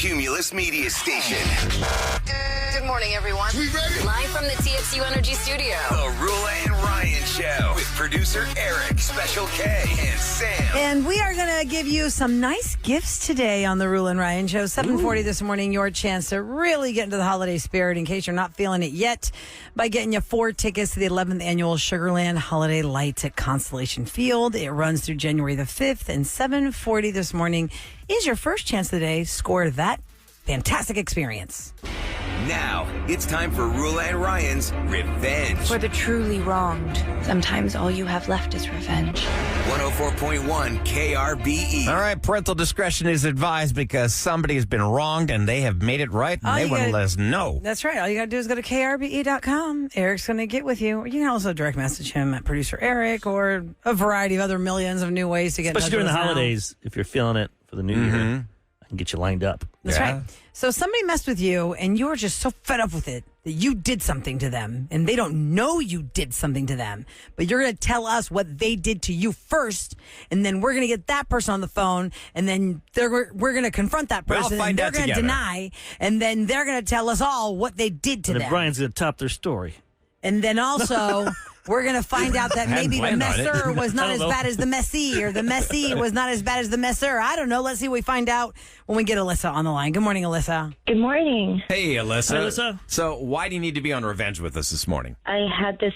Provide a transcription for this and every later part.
Cumulus Media Station. Good morning, everyone. We ready? Live from the TXU Energy Studio. The Roula and Ryan Show with producer Eric, Special K, and Sam. And we are going to give you some nice gifts today on the Roula and Ryan Show. 7:40 this morning, your chance to really get into the holiday spirit in case you're not feeling it yet by getting you 4 tickets to the 11th annual Sugarland Holiday Lights at Constellation Field. It runs through January the 5th, and 7:40 this morning is your first chance of the day. Score that fantastic experience. Now, it's time for Roula and Ryan's Revenge. For the truly wronged, sometimes all you have left is revenge. 104.1 KRBE. All right, parental discretion is advised because somebody has been wronged and they have made it right, and they want to let us know. That's right. All you got to do is go to krbe.com. Eric's going to get with you. You can also direct message him at producer Eric or a variety of other millions of new ways to get in touch Especially during with the us now. holidays, if you're feeling it for the new year, I can get you lined up. That's Yeah. right. So somebody messed with you, and you were just so fed up with it that you did something to them, and they don't know you did something to them. But you're going to tell us what they did to you first, and then we're going to get that person on the phone, and then we're going to confront that We'll person, find and they're out going to together. deny, and then they're going to tell us all what they did to And them. then Brian's going to top their story. And then also, we're going to find out that Hadn't maybe the planned on it. messer was not I as don't know. bad as the messy, or the messy was not as bad as the messer. I don't know. Let's see what we find out when we get Alyssa on the line. Good morning, Alyssa. Good morning. Hey, Alyssa. Hi, Alyssa. So why do you need to be on Revenge with us this morning? I had this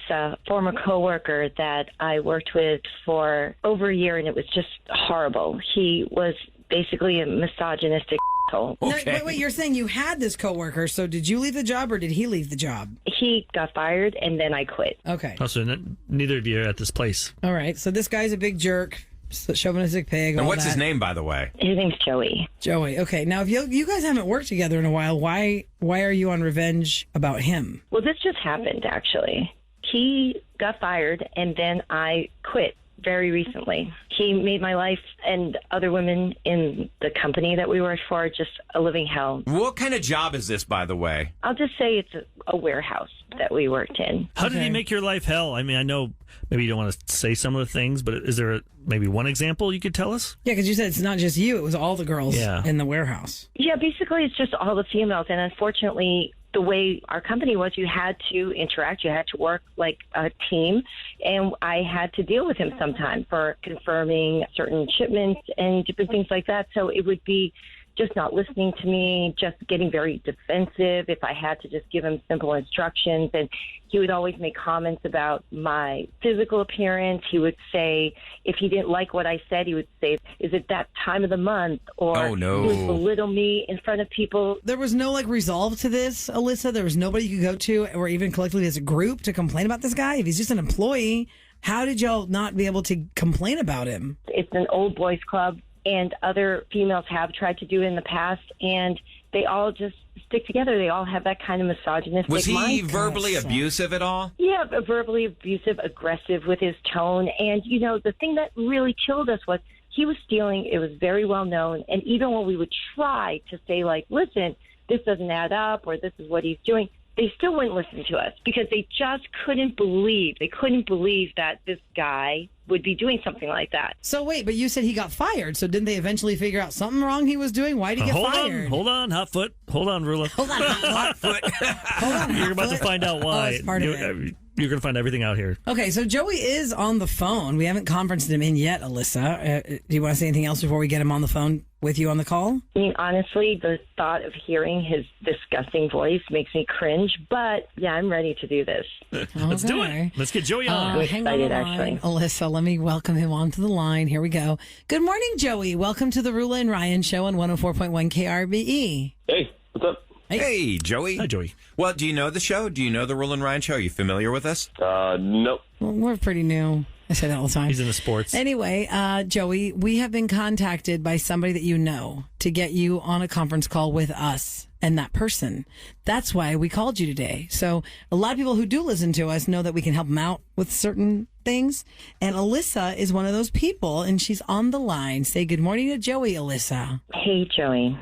former coworker that I worked with for over a year, and it was just horrible. He was basically a misogynistic asshole. Okay. Wait, you're saying you had this coworker, so did you leave the job or did he leave the job? He got fired, and then I quit. Okay. Oh, so neither of you are at this place. All right. So this guy's a big jerk, chauvinistic pig. And all what's his that. name, by the way? His name's Joey. Joey. Okay. Now, if you guys haven't worked together in a while, why are you on Revenge about him? Well, this just happened, actually. He got fired, and then I quit very recently. He made my life and other women in the company that we worked for just a living hell. What kind of job is this, by the way? I'll just say it's a warehouse that we worked in. How did he make your life hell? I mean, I know maybe you don't want to say some of the things, but is there maybe one example you could tell us? Yeah, because you said it's not just you; it was all the girls Yeah. in the warehouse. Yeah, basically it's just all the females. And unfortunately, the way our company was, you had to interact. You had to work like a team. And I had to deal with him sometime for confirming certain shipments and different things like that. So it would be just not listening to me, just getting very defensive if I had to just give him simple instructions. And he would always make comments about my physical appearance. He would say, if he didn't like what I said, he would say, is it that time of the month? Or Oh, no. he would belittle me in front of people. There was no resolve to this, Alyssa. There was nobody you could go to, or even collectively as a group, to complain about this guy. If he's just an employee, how did y'all not be able to complain about him? It's an old boys club, and other females have tried to do it in the past, and they all just stick together. They all have that kind of misogynistic Was he mindset. verbally abusive at all? Yeah, verbally abusive, aggressive with his tone. And, you know, the thing that really killed us was he was stealing. It was very well known. And even when we would try to say, like, listen, this doesn't add up, or this is what he's doing, they still wouldn't listen to us because they just couldn't believe. They couldn't believe that this guy would be doing something like that. So wait, but you said he got fired. So didn't they eventually figure out something wrong he was doing? Why did he get fired? Hold on, hot foot. Hold on, Roula. Hold on, hot foot. Hold on, You're hot about to foot. find out why. Oh, it's part of it. You're going to find everything out here. Okay, so Joey is on the phone. We haven't conferenced him in yet, Alyssa. Do you want to say anything else before we get him on the phone with you on the call? I mean, honestly, the thought of hearing his disgusting voice makes me cringe. But, yeah, I'm ready to do this. Let's do it. Let's get Joey on. Hang on the excited, line, actually. Alyssa. Let me welcome him onto the line. Here we go. Good morning, Joey. Welcome to the Roula and Ryan Show on 104.1 KRBE. Hey, what's up? Hey, Joey. Hi, Joey. Well, do you know the show? Do you know the Roula and Ryan Show? Are you familiar with us? Nope. Well, we're pretty new. I say that all the time. He's into sports. Anyway, Joey, we have been contacted by somebody that you know to get you on a conference call with us and that person. That's why we called you today. So a lot of people who do listen to us know that we can help them out with certain things. And Alyssa is one of those people, and she's on the line. Say good morning to Joey, Alyssa. Hey, Joey.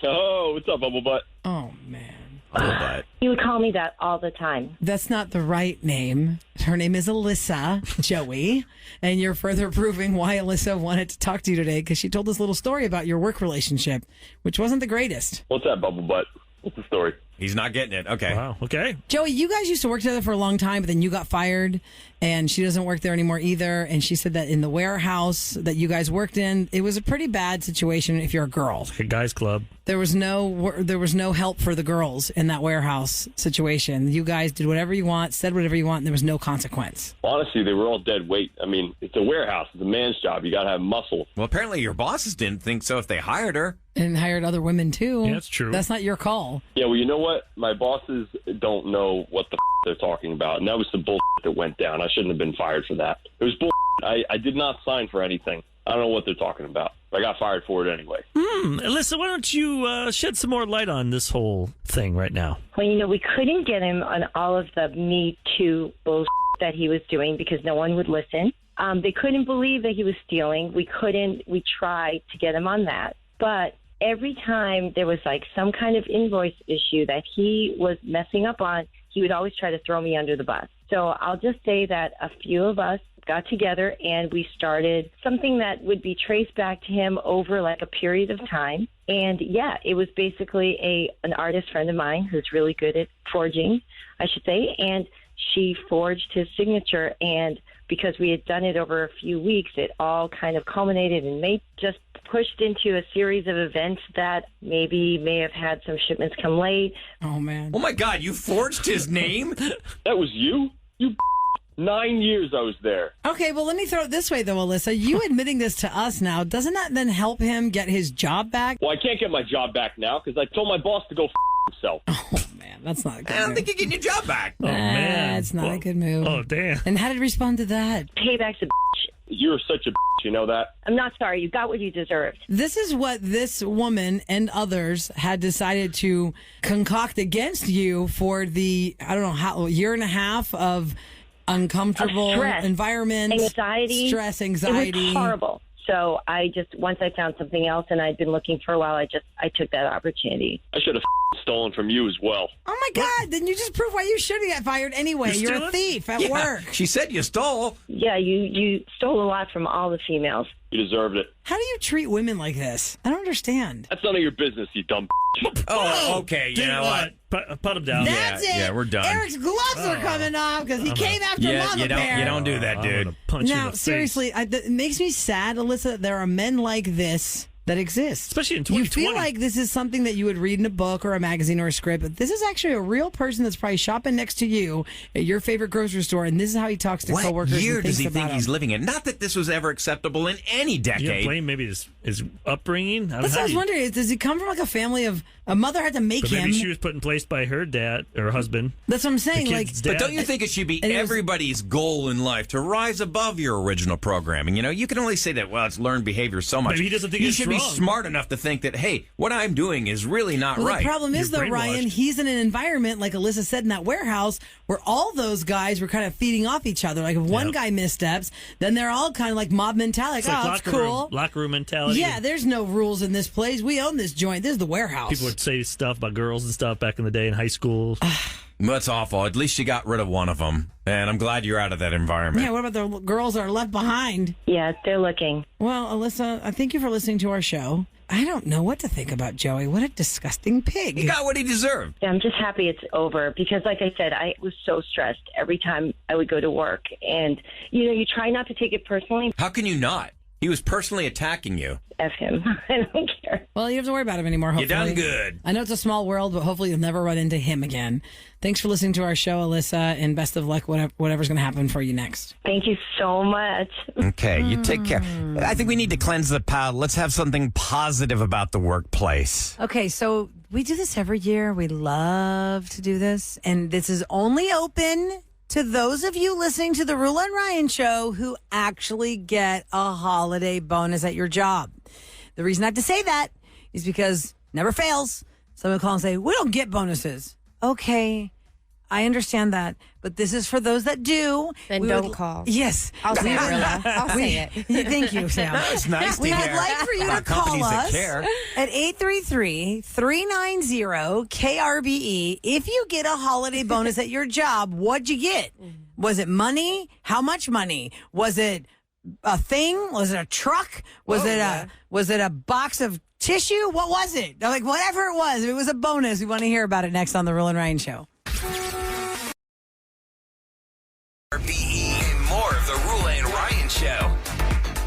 Oh, what's up, Bubble Butt? Oh, man. Butt. He would call me that all the time. That's not the right name. Her name is Alyssa, Joey. And you're further proving why Alyssa wanted to talk to you today because she told this little story about your work relationship, which wasn't the greatest. What's that, Bubble Butt? What's the story? He's not getting it. Okay. Wow. Okay. Joey, you guys used to work together for a long time, but then you got fired, and she doesn't work there anymore either. And she said that in the warehouse that you guys worked in, it was a pretty bad situation if you're a girl. A guys club. There was no help for the girls in that warehouse situation. You guys did whatever you want, said whatever you want, and there was no consequence. Honestly, they were all dead weight. I mean, it's a warehouse. It's a man's job. You got to have muscle. Well, apparently your bosses didn't think so if they hired her. And hired other women, too. Yeah, that's true. That's not your call. Yeah, well, you know what? My bosses don't know what the they're talking about, and that was the bullshit that went down. I shouldn't have been fired for that. It was bullshit. I did not sign for anything. I don't know what they're talking about. I got fired for it anyway. Alyssa, why don't you shed some more light on this whole thing right now? Well, we couldn't get him on all of the Me Too bullshit that he was doing because no one would listen. They couldn't believe that he was stealing. We tried to get him on that. But every time there was like some kind of invoice issue that he was messing up on, he would always try to throw me under the bus. So I'll just say that a few of us got together and we started something that would be traced back to him over like a period of time. And yeah, it was basically an artist friend of mine who's really good at forging, I should say. And she forged his signature, and because we had done it over a few weeks, it all kind of culminated and just pushed into a series of events that may have had some shipments come late. Oh, man. Oh, my God, you forged his name? That was you? You 9 years I was there. Okay, well, let me throw it this way, though, Alyssa. You admitting this to us now, doesn't that then help him get his job back? Well, I can't get my job back now because I told my boss to go himself. Oh, man, that's not a good I don't move. think you're getting your job back. Oh, man. That's not a good move. Oh, damn. And how did he respond to that? Payback's a bitch. You're such a bitch, you know that? I'm not sorry. You got what you deserved. This is what this woman and others had decided to concoct against you for the, I don't know, how year and a half of uncomfortable stress, environment, anxiety, stress, It anxiety. was horrible. So once I found something else and I'd been looking for a while, I took that opportunity. I should have stolen from you as well. Oh my God! Then you just proved why you shouldn't get fired anyway. You're a stealing? thief at Yeah, work. she said you stole. Yeah, you stole a lot from all the females. You deserved it. How do you treat women like this? I don't understand. That's none of your business, you dumb bitch. Oh, okay. You know what? Put him down. That's it. yeah, we're done. Eric's gloves are coming off because he came after Mama you Bear. don't do that, I'm dude. gonna punch you in Now, the seriously, it makes me sad, Alyssa, that there are men like this that exist. Especially in You 2020. feel like this is something that you would read in a book or a magazine or a script, but this is actually a real person that's probably shopping next to you at your favorite grocery store, and this is how he talks to What coworkers year and does thinks he about think them. he's living in? Not that this was ever acceptable in any You don't decade. blame maybe his upbringing. That's what I was wondering. Does he come from like a family of a mother had to make But him? maybe she was put in place by her dad or husband. That's what I'm saying. The Like, kid's But dad. don't you think it should be And it was- everybody's goal in life to rise above your original programming? You know, you can only say that, well, it's learned behavior so much. Maybe he doesn't think you it's should be wrong. smart enough to think that, hey, what I'm doing is really not well, right. the problem is, You're though, Ryan, brainwashed. he's in an environment, like Alyssa said, in that warehouse where all those guys were kind of feeding off each other. Like, if one Yep. guy missteps, then they're all kind of like mob mentality. It's Like, like oh, that's locker cool. room, locker room mentality. Yeah, there's no rules in this place. We own this joint. This is the warehouse. People would say stuff about girls and stuff back in the day in high school. That's awful. At least you got rid of one of them. And I'm glad you're out of that environment. Yeah, what about the girls that are left behind? Yeah, they're looking. Well, Alyssa, I thank you for listening to our show. I don't know what to think about Joey. What a disgusting pig. He got what he deserved. Yeah, I'm just happy it's over because, like I said, I was so stressed every time I would go to work. And, you try not to take it personally. How can you not? He was personally attacking you. F him. I don't care. Well, you don't have to worry about him anymore, You hopefully. done good. I know it's a small world, but hopefully you'll never run into him again. Thanks for listening to our show, Alyssa, and best of luck whatever's going to happen for you next. Thank you so much. Okay, you take care. I think we need to cleanse the palate. Let's have something positive about the workplace. Okay, so we do this every year. We love to do this, and this is only open to those of you listening to the Roula and Ryan show who actually get a holiday bonus at your job. The reason I have to say that is because never fails. Someone will call and say, we don't get bonuses. Okay, I understand that, but this is for those that do. Then We don't would- call. Yes. I'll say it, Roula. I'll say it. Thank you, Sam. It's nice to We would hear like for you to about call companies that us care. at 833-390-KRBE. If you get a holiday bonus at your job, what'd you get? Was it money? How much money? Was it a thing? Was it a truck? Was it a box of tissue? What was it? Like whatever it was, if it was a bonus, we want to hear about it next on the Roula and Ryan Show. RBE and more of the Roula and Ryan Show.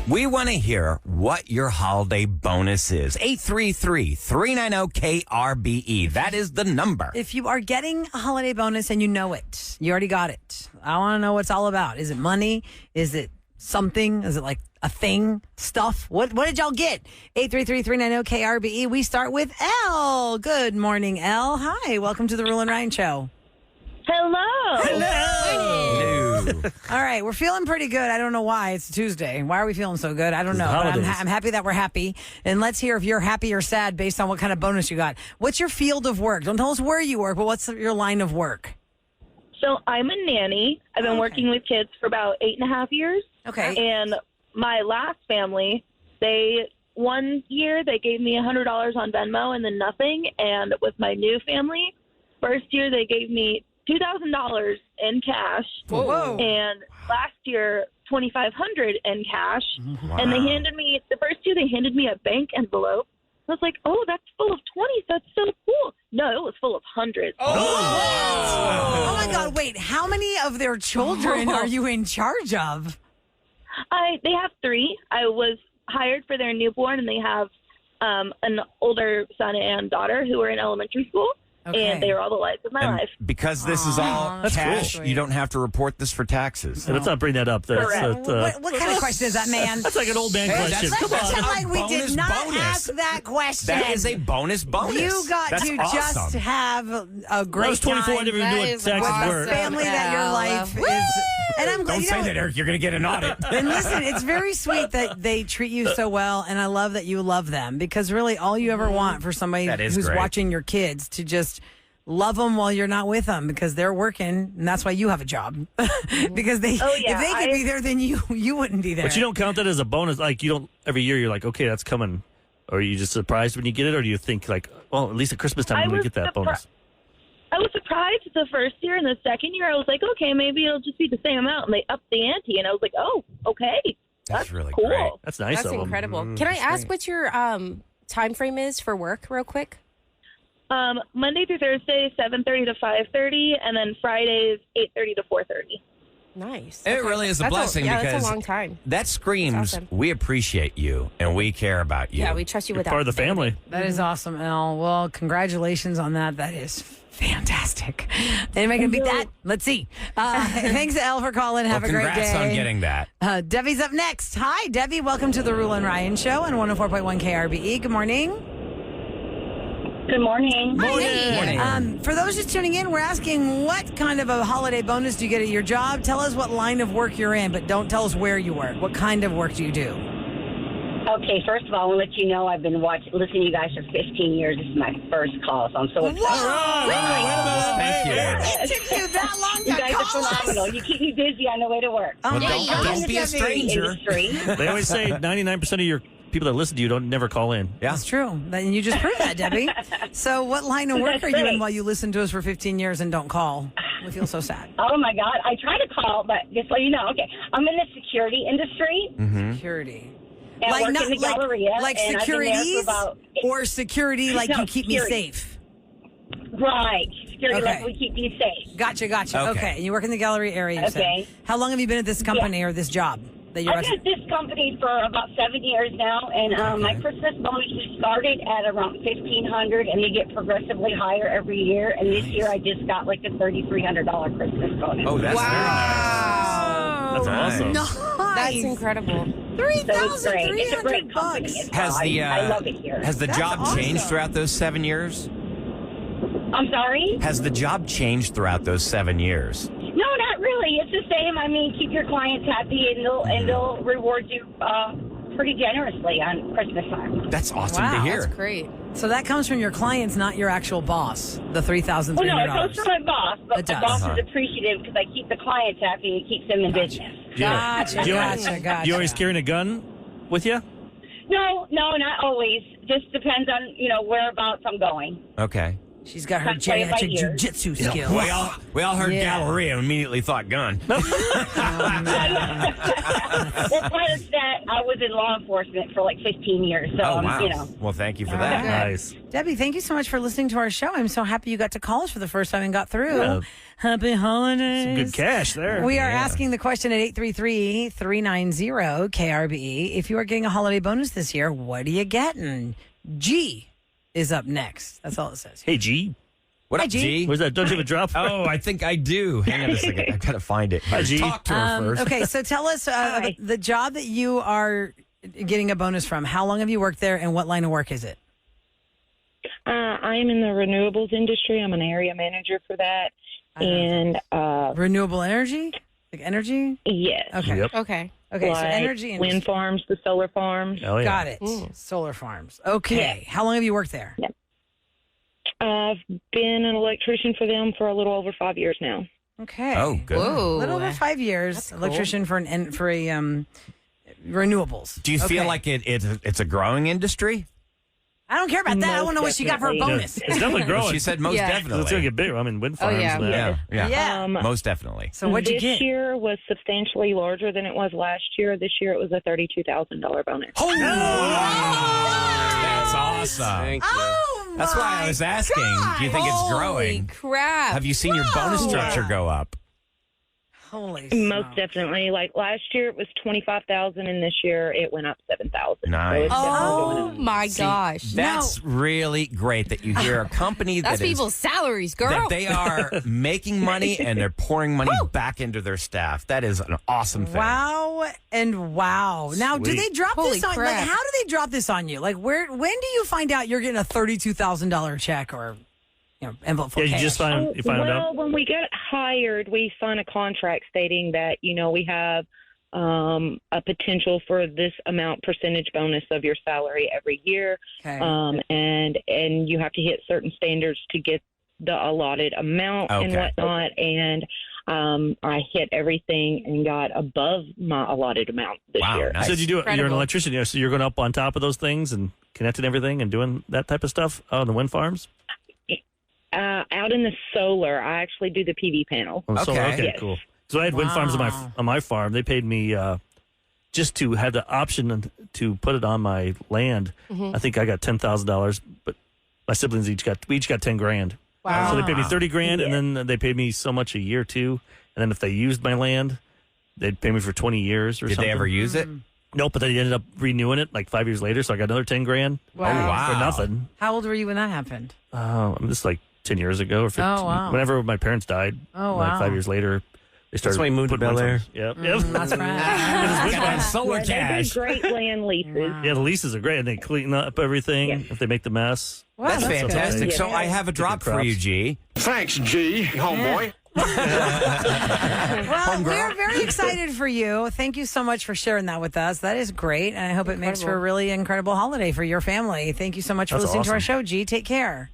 We want to hear what your holiday bonus is. 833-390-KRBE. That is the number. If you are getting a holiday bonus and you know it, you already got it. I want to know what it's all about. Is it money? Is it something? Is it like a thing? Stuff? What did y'all get? 833-390-KRBE. We start with Elle. Good morning, Elle. Hi. Welcome to the Roula and Ryan Show. Hello. Hello. All right. We're feeling pretty good. I don't know why. It's Tuesday. Why are we feeling so good? I don't know. the But I'm holidays. happy that we're happy. And let's hear if you're happy or sad based on what kind of bonus you got. What's your field of work? Don't tell us where you work, but what's your line of work? So I'm a nanny. I've been working with kids for about 8.5 years. Okay. And my last family, one year they gave me $100 on Venmo and then nothing. And with my new family, first year they gave me $2,000 in cash. Whoa. And last year, $2,500 in cash. Wow. And they handed me, the first year they handed me a bank envelope. I was like, oh, that's full of 20s. That's so cool. No, it was full of hundreds. Oh my God! Wait, how many of their children are you in charge of? They have 3. I was hired for their newborn, and they have an older son and daughter who are in elementary school. Okay. And they are all the lights of my And life. because this is all That's cash, cool. you don't have to report this for taxes. Let's not bring that up. Correct. What kind of question is that, man? That's like an old man question. that's- Come Let's on. pretend like we did Bonus, not bonus. ask that question. That is a bonus. You got That's to awesome. just have a great I was 24. I time never even knew That what is taxes awesome. were. family that your life is. And I'm glad Don't you say know, that, Eric. You're going to get an audit. And listen, it's very sweet that they treat you so well, and I love that you love them because really all you ever want for somebody That is who's great. watching your kids to just love them while you're not with them because they're working, and that's why you have a job. Because if they could be there, then you wouldn't be there. But you don't count that as a bonus. Like you don't every year. You're like, okay, that's coming. Or are you just surprised when you get it, or do you think like, well, at least at Christmas time I'm going to get that bonus? I was surprised the first year, and the second year I was like, okay, maybe it'll just be the same amount. And they upped the ante, and I was like, oh, okay. That's really cool. great. That's nice. That's of 'em. incredible. Can I ask what your time frame is for work, real quick? Monday through Thursday, 7:30 to 5:30, and then Fridays, 8:30 to 4:30. Nice. It really is a blessing that's because a long time. that screams That's awesome. we appreciate you and we care about you. Yeah, we trust you You're with part of the family. That is awesome, Elle. Well, congratulations on that. That is fantastic. Anybody can beat that? Let's see. Thanks, Elle, for calling. Have a great day. Congrats on getting that. Debbie's up next. Hi, Debbie. Welcome to the Roula and Ryan Show on 104.1 KRBE. Good morning. Good morning. Morning. For those just tuning in, we're asking what kind of a holiday bonus do you get at your job? Tell us what line of work you're in, but don't tell us where you work. What kind of work do you do? Okay, first of all, I want to let you know I've been listening to you guys for 15 years. This is my first call, so I'm so excited. Thank you. It took you that long You to guys are call us? phenomenal. You keep me busy on the way to work. Oh, Well, my don't- gosh, don't be a Debbie. stranger. Industry. They always say 99% of your people that listen to you don't never call in. Yeah. That's true. Then you just proved that, Debbie. So what line of work That's are you in great. while you listen to us for 15 years and don't call? We feel so sad. Oh, my God. I try to call, but just so you know, okay, I'm in the security industry. Security. And I work in the Galleria. like and I've been there for securities about- or security like No, you keep me security. safe? Right. Security, Okay. like we keep you safe. Gotcha. Okay. Okay. And you work in the gallery area, you said. Okay. How long have you been at this company or this job that you're I've been at this company for about 7 years now, and my Christmas bonuses started at around $1,500, and they get progressively higher every year. And this year, I just got like a $3,300 Christmas bonus. Oh, that's That's awesome. Nice. That's incredible. So it's great. It's a great $3,300 company. bucks. As Has well. the I love it here. has the That's job awesome. changed throughout those 7 years? I'm sorry? Has the job changed throughout those 7 years? No, not really. It's the same. I mean, keep your clients happy, and they'll reward you pretty generously on Christmas time. That's awesome Wow, to hear. That's great. So that comes from your clients, not your actual boss, the $3,300. Well, no, it goes from my boss, but It the does. boss Uh-huh. is appreciative because I keep the clients happy and it keeps them in business. Gotcha, Do you always- gotcha. You always carrying a gun with you? No, not always. Just depends on, whereabouts I'm going. Okay. She's got her Can't play it by geriatric ear. jujitsu skills. We all heard Yeah. Galleria and immediately thought gun. Well, prior to that, I was in law enforcement for like 15 years. So, Oh, wow. I'm. Well, thank you for that. Nice. Debbie, thank you so much for listening to our show. I'm so happy you got to call us for the first time and got through. Yeah. Happy holidays. Some good cash there. We are asking the question at 833-390-KRBE. If you are getting a holiday bonus this year, what are you getting? G is up next. That's all it says. Hey, G. What Hi, up, G. G? Where's that? Don't you have a drop? Oh, I think I do. Hang on a second. I've got to find it. Hi, G. Talk to her first. Okay, so tell us Hi. the job that you are getting a bonus from. How long have you worked there and what line of work is it? I am in the renewables industry. I'm an area manager for that. And Renewable energy? Like energy? yes, Okay. Yep. Okay. Okay, so like energy and wind farms, the solar farms. Oh, yeah. got it. Solar farms. Okay. How long have you worked there? I've been an electrician for them for a little over 5 years now. Okay. Oh, good. A Whoa. little over 5 years. That's cool. Electrician for renewables. Do you feel Okay. like it's a growing industry? I don't care about that. I want to know what she got for a definitely. bonus. It's definitely growing. She said most Yeah. definitely. It's going to get bigger. I mean, wind farms. yeah. Yeah. Yeah. Most definitely. So what'd you This get? year was substantially larger than it was last year. This year it was a $32,000 bonus. Oh, that's awesome. Oh, That's why I was asking. Do you think it's Holy growing? crap. Have you seen your bonus structure go up? Holy Most smokes. definitely. Like last year it was 25,000 and this year it went up 7,000. Nice. So it's definitely Oh going up. my See, gosh. That's really great that you hear a company That's that is people's salaries, girl. that they are making money and they're pouring money back into their staff. That is an awesome thing. Wow and wow. Now, do Sweet. they drop Holy this on? crap. Like, how do they drop this on you? Like, when do you find out you're getting a $32,000 check or envelope full Yeah, you cash? just find it Well, out. when we get hired, we sign a contract stating that, we have a potential for this percentage bonus of your salary every year. Okay. And you have to hit certain standards to get the allotted amount and Okay. whatnot. And I hit everything and got above my allotted amount this Wow, year. nice. So you're an Incredible. electrician, so you're going up on top of those things and connecting everything and doing that type of stuff on the wind farms? Out in the solar, I actually do the PV panel. Oh, so- Okay. okay, Yes. cool. So I had wind farms on my farm. They paid me just to have the option to put it on my land. I think I got $10,000, but my siblings we each got $10,000. Wow. So they paid me $30,000, and then they paid me so much a year too. And then if they used my land, they'd pay me for 20 years or Did something. they ever use it? Nope, but they ended up renewing it like 5 years later. So I got another $10,000 Oh, wow. for nothing. How old were you when that happened? This is like 10 years ago or 15. Oh, wow. Whenever my parents died, Oh, like wow. 5 years later, they started why he moved to putting Bel Air. wind farms. Yep. That's right. Got that solar Yeah, they cash. do great land leases. Yeah, the leases are great, and they clean up everything Yes. if they make the mess. Wow, That's good. fantastic. good. So I have a drop for you, G. Thanks, G, homeboy. Well, we're very excited for you. Thank you so much for sharing that with us. That is great. And I hope it makes for a really incredible holiday for your family. Thank you so much for That's listening to our awesome. show, G. Take care.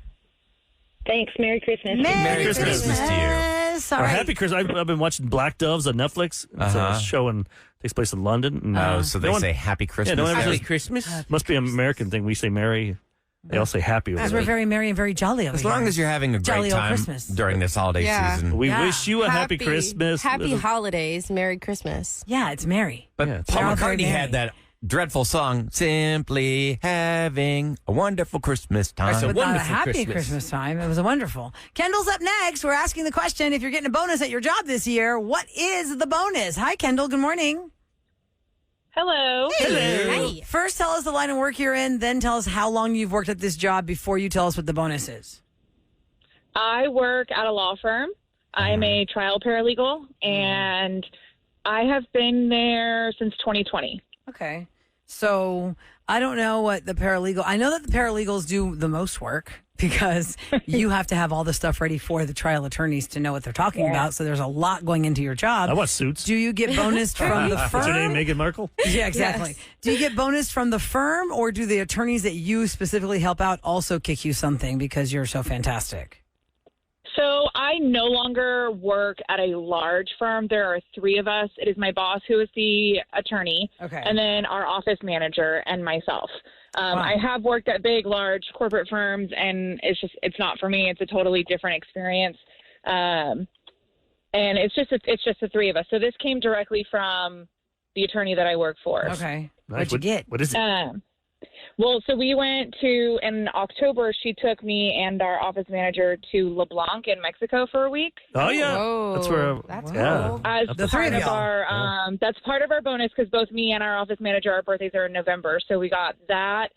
Thanks. Merry Christmas. Merry Christmas to you. All Or right. Happy Christmas. I've been watching Black Doves on Netflix. It's a show and takes place in London. And, Oh, so they no one- say Happy Christmas. no one ever Happy says- Christmas. Must be an American thing. We say merry. They all say happy. over Because we're there. very merry and very jolly over As long here. as you're having a Jolly great old time Christmas. during this holiday Yeah. season. We Yeah. wish you a happy Christmas. Happy holidays. Merry Christmas. Yeah, it's merry. But Yeah, it's Paul all very McCartney had merry. that dreadful song, Simply Having a Wonderful Christmas Time. That's a But not a wonderful happy Christmas. Christmas time. It was a wonderful. Kendall's up next. We're asking the question, if you're getting a bonus at your job this year, what is the bonus? Hi, Kendall. Good morning. Hello. Hey. First, tell us the line of work you're in, then tell us how long you've worked at this job before you tell us what the bonus is. I work at a law firm. I'm a trial paralegal, and I have been there since 2020. Okay. So I don't know what the paralegal. I know that the paralegals do the most work because you have to have all the stuff ready for the trial attorneys to know what they're talking about. So there's a lot going into your job. I want suits. Do you get bonused from the firm? What's her name, Meghan Markle? Yeah, exactly. Yes. Do you get bonused from the firm, or do the attorneys that you specifically help out also kick you something because you're so fantastic? So I no longer work at a large firm. There are 3 of us. It is my boss who is the attorney, and then our office manager and myself. I have worked at big, large corporate firms, and it's not for me. It's a totally different experience, and it's just the 3 of us. So this came directly from the attorney that I work for. Okay, what'd you get? What is it? Well, so we went to, in October, she took me and our office manager to LeBlanc in Mexico for a week. Oh, yeah. That's where. That's cool. As The 3 of part of y'all. our, that's part of our bonus because both me and our office manager, our birthdays are in November. So we got that,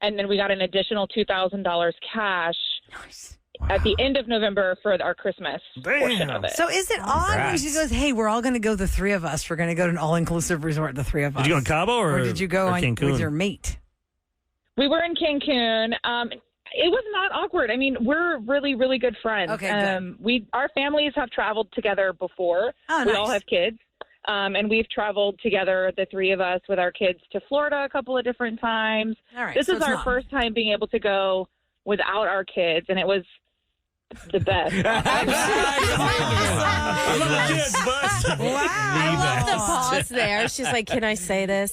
and then we got an additional $2,000 cash at the end of November for our Christmas portion of it. So is it odd when she goes, hey, we're all going to go, the 3 of us. We're going to go to an all-inclusive resort, the 3 of us. Did you go in Cabo or did you go or on, Cancun? with your mate? We were in Cancun. It was not awkward. I mean, we're really, really good friends. Okay, good. Our families have traveled together before. Oh, we nice. all have kids. And we've traveled together, the 3 of us, with our kids to Florida a couple of different times. All right, This so is it's our not- first time being able to go without our kids, and it was the best. I love the pause there. She's like, can I say this?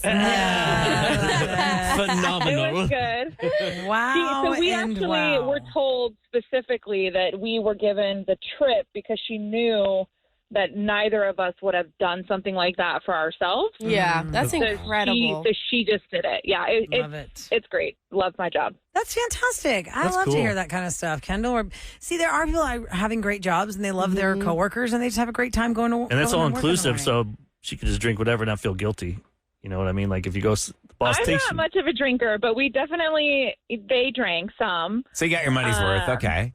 Phenomenal. It was good. Wow. So we and actually wow. were told specifically that we were given the trip because she knew that neither of us would have done something like that for ourselves. Yeah, that's So incredible. she just did it. Yeah, Love it. It's great. Love my job. That's fantastic. I That's love cool. to hear that kind of stuff, Kendall. Or, see, there are people having great jobs and they love their coworkers and they just have a great time going to work. And that's all inclusive, so she could just drink whatever and not feel guilty. You know what I mean? Like if you go, the boss I'm takes not you. much of a drinker, but they drank some. So you got your money's worth. Okay.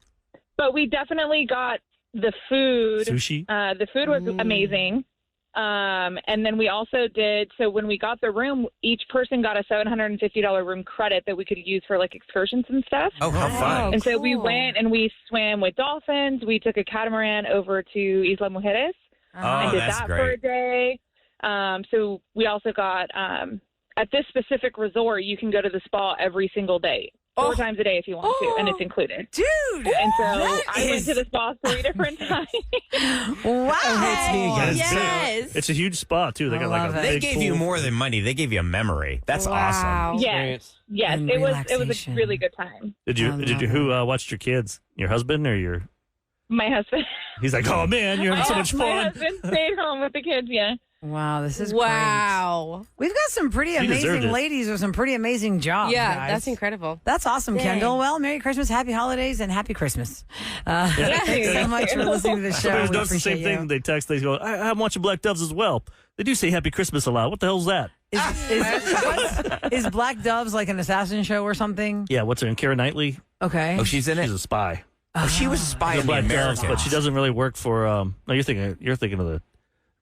But we definitely got the food. Sushi? The food was amazing. And then we also did, so when we got the room, each person got a $750 room credit that we could use for like excursions and stuff. Oh, how fun. And so we went and we swam with dolphins. We took a catamaran over to Isla Mujeres and did that's that for a great. day. So we also got, at this specific resort, you can go to the spa every single day. 4 times a day if you want to, and it's included. Dude! And so that I went is- to the spa 3 different times. Wow. Yeah, it's Yes. big. It's a huge spa too. They got like love a it. They big gave you pool. more than money. They gave you a memory. That's Wow. awesome. Yes, And it was a relaxation. really good time. Did you? I Did love you? Who watched your kids? Your husband or your? My husband. He's like, oh man, you're having so much My fun. husband stayed home with the kids. Yeah. Wow, this is great. Wow. We've got some pretty She deserved amazing it. ladies with some pretty amazing jobs. Yeah, guys. that's incredible. That's awesome, Dang. Kendall. Well, Merry Christmas, Happy Holidays, and Happy Christmas. Thanks so much for listening to the show. Somebody We does the same appreciate thing. you. They text. They go, I'm watching Black Doves as well. They do say Happy Christmas a lot. What the hell's that? Is Black Doves like an assassin show or something? Yeah, what's her name? Keira Knightley. Okay. Oh, she's in it. She's a spy. Oh, she was a spy The in the Black Doves, Americans. but she doesn't really work for. No, you're thinking of the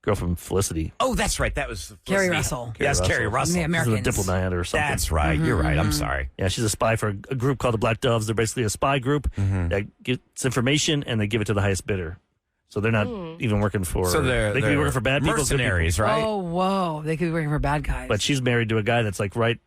girl from Felicity. Oh, that's right. That was Carrie Felicity. Russell. Yes, Carrie Russell. The She's a Americans. diplomat or something. That's right. You're right. I'm sorry. Yeah, she's a spy for a group called the Black Doves. They're basically a spy group that gets information and they give it to the highest bidder. So they're not even working for. So they could be they're working for bad people, good people. mercenaries, right? Oh, whoa. They could be working for bad guys. But she's married to a guy that's like right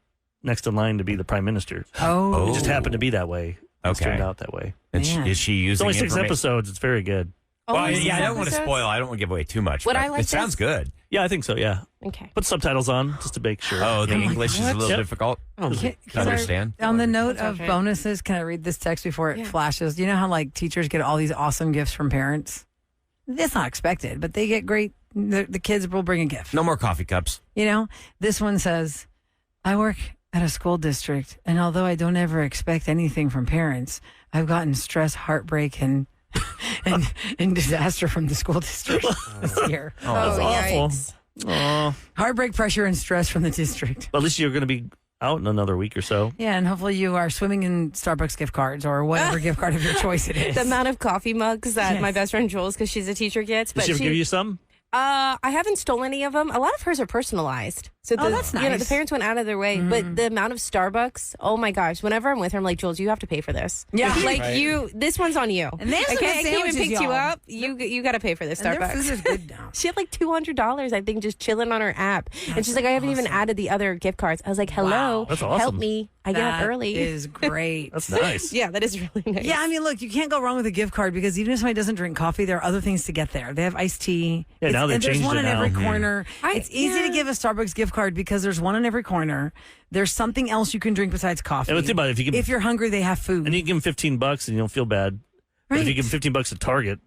next in line to be the prime minister. oh. It just happened to be that way. It's Okay. turned out that way. And Man. is she It's using only 6 informa- episodes. It's very good. Well, Only yeah, I 6 don't want to episodes? spoil. I don't want to give away too much. Would but I like it sounds this? good. Yeah, I think so. Yeah, Okay. put subtitles on just to make sure. Oh, the English is a little Yep. difficult Can to I- understand. on the note That's of okay. bonuses, can I read this text before it Yeah. flashes? You know how like teachers get all these awesome gifts from parents? It's not expected, but they get great. The kids will bring a gift. No more coffee cups. You know, this one says, I work at a school district, and although I don't ever expect anything from parents, I've gotten stress, heartbreak, and disaster from the school district this year. Oh, that's awful. yikes. Oh, Heartbreak, pressure, and stress from the district. at least you're going to be out in another week or so. Yeah, and hopefully you are swimming in Starbucks gift cards or whatever gift card of your choice it is. The amount of coffee mugs that Yes. my best friend Jules, because she's a teacher, gets. Did she ever give you some? I haven't stolen any of them. A lot of hers are personalized. So that's nice. The parents went out of their way, but the amount of Starbucks, oh my gosh! Whenever I'm with her, I'm like, Jules, you have to pay for this. Yeah, like this one's on you. And they have some good I came and picked sandwiches, you y'all. up. You got to pay for this And their Starbucks. food is good now. She had like $200, I think, just chilling on her app, and she's like, I haven't even added the other gift cards. I was like, hello, Wow. That's awesome. help me. I get up early. That is great. That's nice. Yeah, that is really nice. Yeah, I mean, look, you can't go wrong with a gift card because even if somebody doesn't drink coffee, there are other things to get there. They have iced tea. Yeah, now they've and there's changed one it in now. every Mhm. corner. It's easy to give a Starbucks gift card because there's one in every corner. There's something else you can drink besides coffee. And think about it, if you're hungry, they have food. And you give them $15 and you don't feel bad. But if you give them $15 at Target,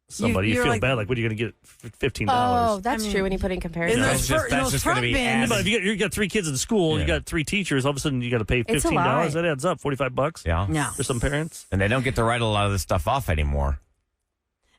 somebody, you you're feel like- bad. Like, what are you going to get for $15? Oh, that's true when you put in comparison. And That's just going to be added. But if you got 3 kids in school, Yeah. you got 3 teachers, all of a sudden you got to pay It's a $15. lot. That adds up, $45. Yeah. For some parents. And they don't get to write a lot of this stuff off anymore.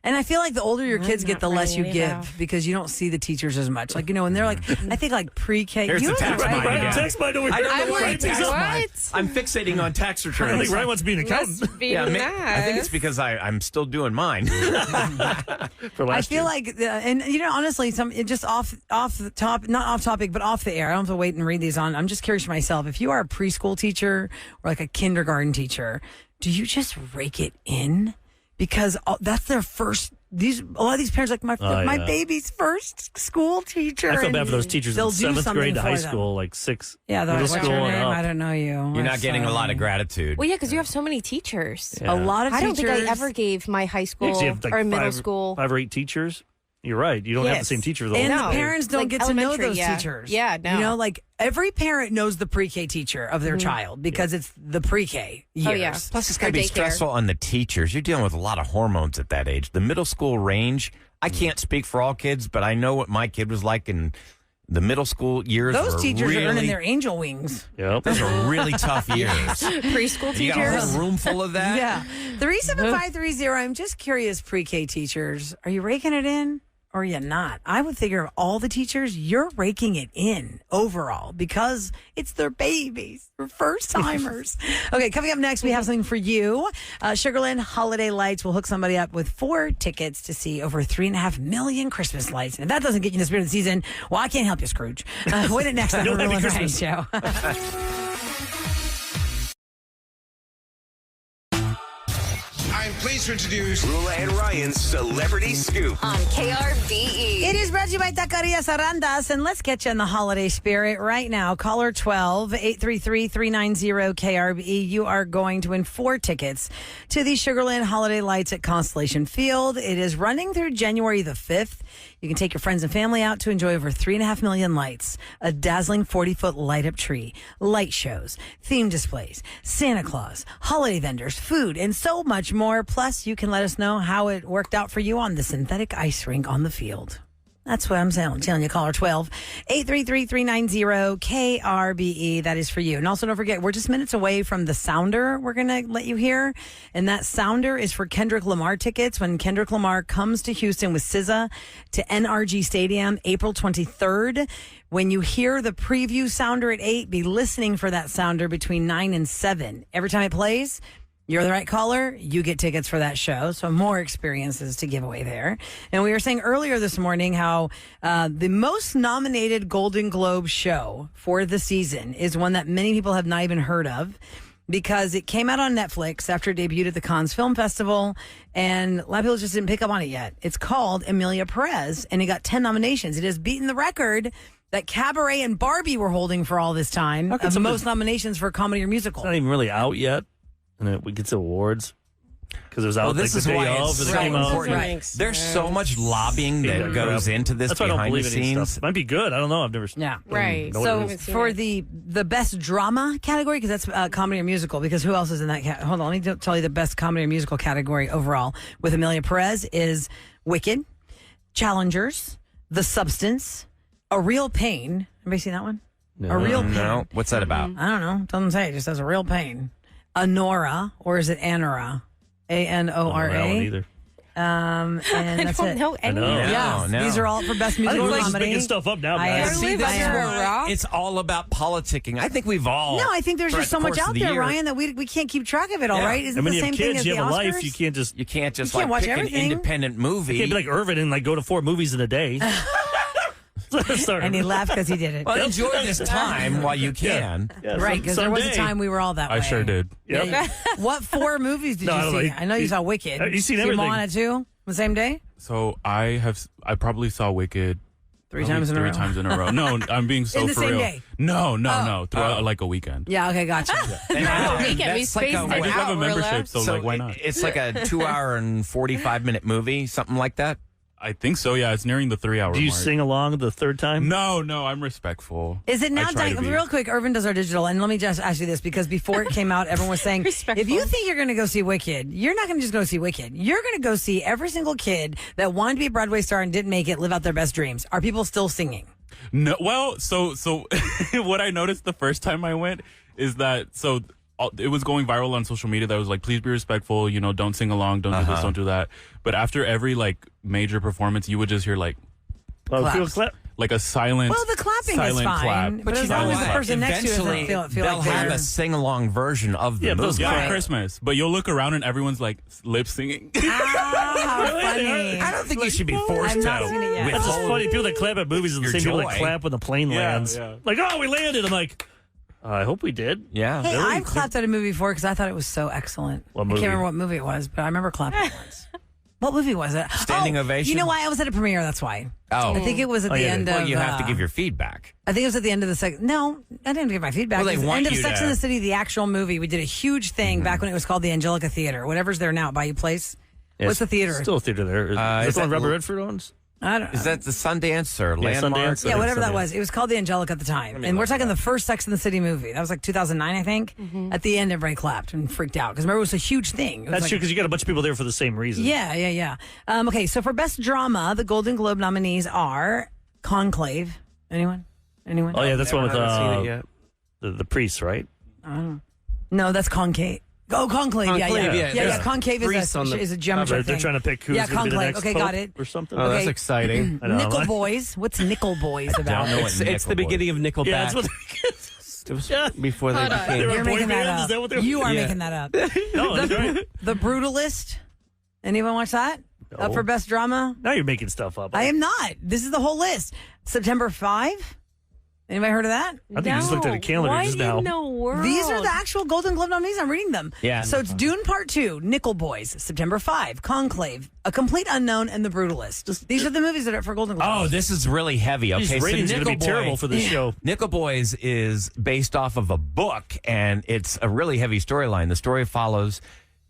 And I feel like the older your kids get, the less you give because you don't see the teachers as much. Like, and they're like, I think like pre-K. Here's you the don't tax write mine it. again. Tax mine over I here. don't know I'm what like, tax what? mine. I'm fixating on tax I returns. don't think Ryan wants to be an accountant. Must be I mad. think it's because I'm still doing mine. For I last feel year. like, and honestly, just off the top, not off topic, but off the air. I don't have to wait and read these on. I'm just curious myself. If you are a preschool teacher or like a kindergarten teacher, do you just rake it in? Because that's their first. A lot of these parents are like my yeah. baby's first school teacher. I feel bad and for those teachers they'll in do 7th something grade to for high them. school, like 6 Yeah, middle what's school your and name? up. I don't know you. You're not getting a lot of gratitude. Well, yeah, because you have so many teachers. Yeah. A lot of I don't teachers. think I ever gave my high Yeah, school 'cause you have like or middle 5 school. 5 or 8 teachers. You're right. You don't have the Yes. same teachers all And the the time. parents don't Like get to know elementary, those yeah. teachers. Yeah, no. like every parent knows the pre-K teacher of their child because it's the pre-K years. Oh, yeah. Plus, it's got to Or be daycare. stressful on the teachers. You're dealing with a lot of hormones at that age. The middle school range, I can't speak for all kids, but I know what my kid was like in the middle school years. Those were teachers really, are earning their angel wings. Yep. Those are really tough years. Preschool You got a teachers. whole room full of that? Yeah. 37530. I'm just curious, pre-K teachers, are you raking it in or are you not? I would figure of all the teachers, you're raking it in overall because it's their babies. They're first timers. Okay, coming up next, we have something for you. Sugarland Holiday Lights will hook somebody up with 4 tickets to see over 3.5 million Christmas lights. And if that doesn't get you in the spirit of the season, well, I can't help you, Scrooge. Win it next on the No, happy Roula and Ryan Christmas. Show. I'm pleased to introduce Roula and Ryan's Celebrity Scoop. On KRBE. It is brought to you by Taqueria Sarandas, and let's get you in the holiday spirit right now. Caller 12-833-390-KRBE. You are going to win 4 tickets to the Sugarland Holiday Lights at Constellation Field. It is running through January the 5th. You can take your friends and family out to enjoy over 3.5 million lights, a dazzling 40-foot light-up tree, light shows, theme displays, Santa Claus, holiday vendors, food, and so much more. Plus, you can let us know how it worked out for you on the synthetic ice rink on the field. That's what I'm telling you. Caller 12-833-390-KRBE. That is for you. And also don't forget, we're just minutes away from the Sounder we're going to let you hear. And that Sounder is for Kendrick Lamar tickets when Kendrick Lamar comes to Houston with SZA to NRG Stadium April 23rd. When you hear the preview Sounder at 8, be listening for that Sounder between 9 and 7. Every time it plays, you're the right caller, you get tickets for that show. So more experiences to give away there. And we were saying earlier this morning how the most nominated Golden Globe show for the season is one that many people have not even heard of because it came out on Netflix after it debuted at the Cannes Film Festival, and a lot of people just didn't pick up on it yet. It's called Emilia Perez, and it got 10 nominations. It has beaten the record that Cabaret and Barbie were holding for all this time of the most nominations for a comedy or musical. It's not even really out yet. And then we get to awards because it was out this like the is day why of. it's and it so came out. important. There's so much lobbying that goes into this That's why I don't behind the believe any scenes. stuff. It might be good. I don't know. I've never seen Yeah. Right. know So what it is. for the best drama category, because that's comedy or musical, because who else is in that? Hold on, let me tell you the best comedy or musical category overall with Emilia Perez is Wicked, Challengers, The Substance, A Real Pain. Anybody seen that one? No. A Real Pain. No, what's that about? I don't know. It doesn't say. It just says A Real Pain. Anora, or is it Anora? I don't know that one ANORA. either. And I that's don't it. know any of know. them. Yeah, No. these are all for best I think musical we're just comedy. making stuff up now, I guys. am. See, I this is am. for rock. It's all about politicking. I think we've all. No, I think there's throughout just so the much course of out the there, year- Ryan, that we can't keep track of it all, Yeah. right? Isn't And when the you same have thing kids, as you the have a Oscars? life. You can't just You can't just You can't like watch pick everything. an independent movie. you can't be like Irvin and like go to 4 movies in a day. Sorry. And he laughed because he did it. Well, enjoy this time while you can. Yeah, Right, because there was a someday. time we were all that way. I sure did. Yep. Yeah. What 4 movies did No, I you don't see? like- I know you saw Wicked. You seen See everything. Moana too? The same day? So I probably saw Wicked 3 times in a row. 3 times in a row. No, I'm being so In the for same real. day? No. Throughout like a weekend. Yeah, okay, gotcha. Weekend, we That's like spaced a- it I just have a out, membership, Roula. so like why not? It's like a 2-hour and 45-minute movie, something like that. I think so. Yeah, it's nearing the 3 hour. Do you mark. sing along the third time? No, I'm respectful. Is it now? I try to be. Real quick, Irvin does our digital, and let me just ask you this because before it came out, everyone was saying, Respectful. if you think you're going to go see Wicked, you're not going to just go see Wicked. You're going to go see every single kid that wanted to be a Broadway star and didn't make it live out their best dreams. Are people still singing? No, well, so what I noticed the first time I went is that it was going viral on social media that was like, please be respectful, don't sing along, don't do this, don't do that. But after every like major performance, you would just hear like Claps. Clap. like a silent Well, the clapping is silent fine, clap. but as long as the person next to you Eventually, doesn't feel they'll like have they're... a sing-along version of the Yeah, those movie. Yeah, Right. at Christmas. But you'll look around and everyone's like lip singing. how funny. I don't think you should be forced I've to. not seen it yet. That's just withhold funny. People that clap at movies are the your same people that joy. clap when the plane lands. yeah. Like, oh, we landed. I'm like, I hope we did. Yeah. Hey, Really? I've clapped at a movie before because I thought it was so excellent. What I movie? can't remember what movie it was, but I remember clapping once. What movie was it? Standing Oh, ovation? You know why? I was at a premiere, that's why. Oh. I think it was at the yeah, end Well, of... you have to give your feedback. I think it was at the end of the second... No, I didn't give my feedback. Well, they It was the want end of you Sex to- and the City, the actual movie. We did a huge thing back when it was called the Angelica Theater. Whatever's there now, Bayou Place. Yeah, What's the theater? Still a theater there. Is Is that the that one Robert l- Redford owns? I don't know. Is that the Sundance or Yeah, Landmark? Sundance. Yeah, whatever that Sundance. was. It was called the Angelica at the time. And we're talking the first Sex and the City movie. That was like 2009, I think. At the end, everybody clapped and freaked out. Because remember, it was a huge thing. It was That's like- true because you got a bunch of people there for the same reason. Yeah. Okay, so for Best Drama, the Golden Globe nominees are Conclave. Anyone? Oh yeah, that's one with haven't seen it yet. the priest, right? No, that's Concave. Oh, Conclave. Conclave, Yeah. yeah. Concave Priests on the- is a geometry They're thing. trying to pick who's Yeah, going to be the Conclave. next Okay, pope got it. or something. Oh, that's Okay. exciting. I know. Nickel Boys. What's Nickel Boys about? know what It's the Nickel beginning of Nickelback. Yeah, that's what. It was Yeah. before they Hold on. became. They were You're boy making that bands? up. Is that what they were- You are Yeah. making that up. No, that's right. The Brutalist. Anyone watch that? Up for Best Drama? Now you're making stuff up. I am not. This is the whole list. September 5. Anybody heard of that? I think you just looked at a calendar Why just in now. the world? These are the actual Golden Globe nominees. I'm reading them. Yeah. So it's Dune Part 2, Nickel Boys, September 5, Conclave, A Complete Unknown, and The Brutalist. These are the movies that are for Golden Globe. Oh, this is really heavy. Okay, These ratings are going to be Nickel Boy- terrible for this show. Nickel Boys is based off of a book, and it's a really heavy storyline. The story follows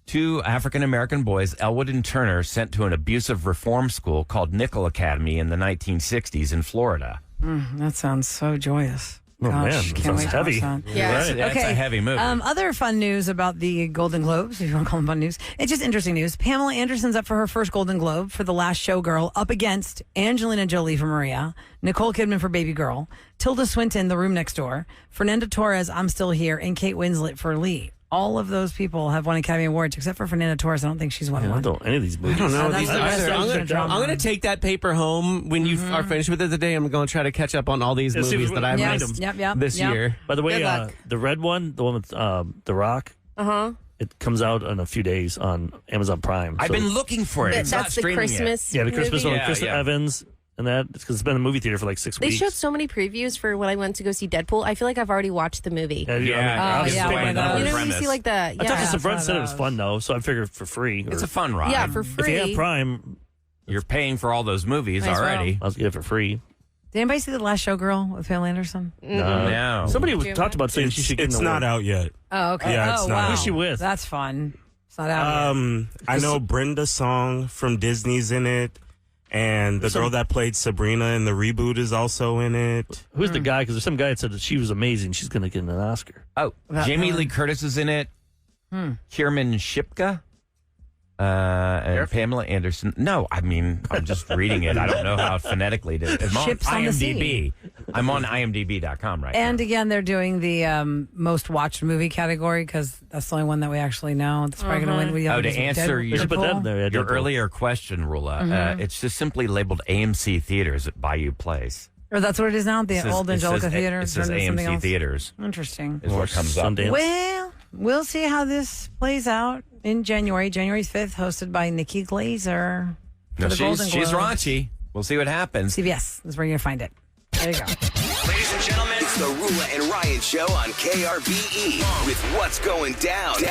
2 African-American boys, Elwood and Turner, sent to an abusive reform school called Nickel Academy in the 1960s in Florida. That sounds so joyous. Oh, man, Gosh, that can't sounds wait to heavy. watch that. Yeah. That's a heavy movie. Other fun news about the Golden Globes, if you want to call them fun news. It's just interesting news. Pamela Anderson's up for her first Golden Globe for The Last Showgirl, up against Angelina Jolie for Maria, Nicole Kidman for Baby Girl, Tilda Swinton, The Room Next Door, Fernando Torres, I'm Still Here, and Kate Winslet for Lee. All of those people have won Academy Awards, except for Fernando Torres. I don't think she's won I one. don't any of these movies. I don't know that's these the best either. version of drama. I'm gonna take that paper home when you are finished with it today. I'm going to try to catch up on all these Yeah, see movies if that we- I've Yep, missed yep, this yep. year. By the way, Good luck. the red one, the one with The Rock, Uh-huh. it comes out in a few days on Amazon Prime. I've So- been looking for it. That- It's not that's the streaming yet. Christmas Yeah, the Christmas movie? one, Chris Yeah. Evans, and that because it's been in the movie theater for like 6 They weeks. showed so many previews for when I went to go see Deadpool. I feel like I've already watched the movie. Yeah, Yeah, I'll just yeah, pick one my of those. numbers. You know, when you premise. see like the I talked to Yeah, some friends, said it was those. fun though, so I figured for free. It's or- a fun ride. yeah, for If free. you have Prime, You're paying for all those movies Might as well. already. I'll get it for free. Did anybody see The Last Showgirl with Pamela Anderson? No. Somebody Jim? talked about saying she should get It's an not award. out yet. Oh, okay. Yeah, it's oh, not wow. out. Who's she with? That's fun. It's not out yet. I know Brenda's song from Disney's in it, and the girl that played Sabrina in the reboot is also in it. Who's the guy? Because there's some guy that said that she was amazing. She's going to get an Oscar. Oh, Jamie Lee Curtis is in it. Kierman Shipka. And Pamela Anderson. No, I mean, I'm just reading it. I don't know how phonetically to. I'm on Ships on the IMDb. I'm on IMDb.com right And now. again, they're doing the most watched movie category because that's the only one that we actually know. That's probably going to win. We Oh, to answer They should put that in there. Yeah, your Deadpool. earlier question, Rula, it's just simply labeled AMC Theaters at Bayou Place. Or that's what it is now. The It says- old it Angelica says- Theater. It says turned into something AMC else. Theaters Interesting. is what comes up. Sundance. Well, we'll see how this plays out in January. January 5th, hosted by Nikki Glazer. For No, the Golden she's Globes. raunchy. We'll see what happens. CBS is where you're going to find it. There you go. Ladies and gentlemen, it's the Roula and Ryan Show on KRBE with what's going down in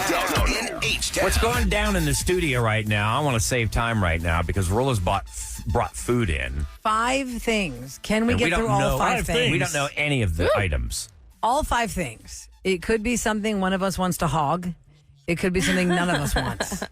H-Town. What's going down in the studio right now? I want to save time right now because Roula's brought food in. 5 things. Can we And get through all 5 things? We don't know any of the items. All 5 things. It could be something one of us wants to hog. It could be something none of us wants.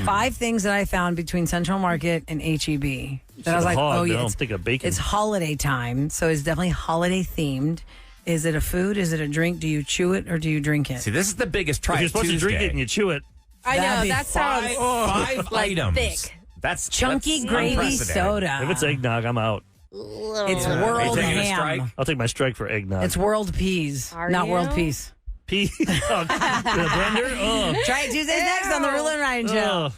5 things that I found between Central Market and HEB. That I was like, oh yeah, don't think of bacon. It's holiday time, so it's definitely holiday themed. Is it a food? Is it a drink? Do you chew it or do you drink it? See, this is the biggest try. If you're supposed Tuesday. to drink it and you chew it. I know, that sounds 5 like items. thick. That's Chunky that's gravy unprecedented. soda. If it's eggnog, I'm out. It's Are you world taking a ham. strike? I'll take my strike for eggnog. It's world peas, not you? world peas. Pea. Oh, the blender? Oh. Try it Tuesdays next on the Roula and Ryan Show. Oh.